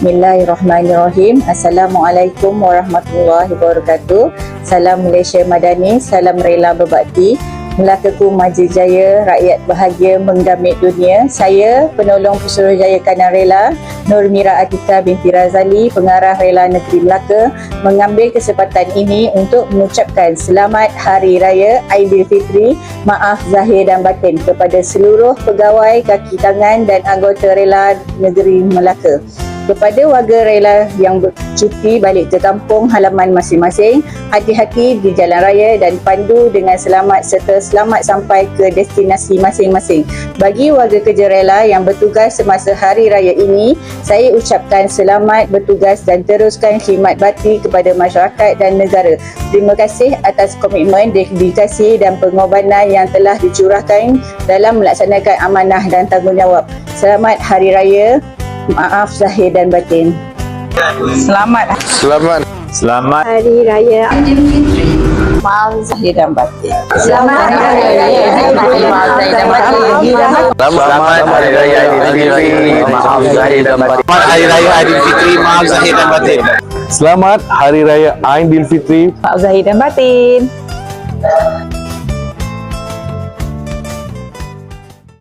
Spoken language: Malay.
Bismillahirrahmanirrahim. Assalamualaikum warahmatullahi wabarakatuh. Salam Malaysia Madani, salam rela berbakti. Melakaku Maju Jaya, rakyat bahagia menggamit dunia. Saya penolong Pesuruhjaya Kanan Rela Nurmira Atika binti Razali, pengarah Rela Negeri Melaka, mengambil kesempatan ini untuk mengucapkan selamat Hari Raya Aidilfitri, maaf zahir dan batin kepada seluruh pegawai, kaki tangan dan anggota Rela Negeri Melaka. Kepada warga rela yang bercuti balik ke kampung halaman masing-masing, hati-hati di jalan raya dan pandu dengan selamat serta selamat sampai ke destinasi masing-masing. Bagi warga kerja rela yang bertugas semasa hari raya ini, saya ucapkan selamat bertugas dan teruskan khidmat bakti kepada masyarakat dan negara. Terima kasih atas komitmen, dedikasi dan pengorbanan yang telah dicurahkan dalam melaksanakan amanah dan tanggungjawab. Selamat Hari Raya, maaf zahir dan batin. Selamat Hari Raya Aidilfitri, maaf zahir dan batin. Selamat Hari Raya Aidilfitri, maaf zahir dan batin. Selamat Hari Raya Aidilfitri, maaf zahir dan batin. Selamat Hari Raya Aidilfitri, maaf zahir dan batin. Selamat Hari Raya Aidilfitri, Maaf zahir dan batin.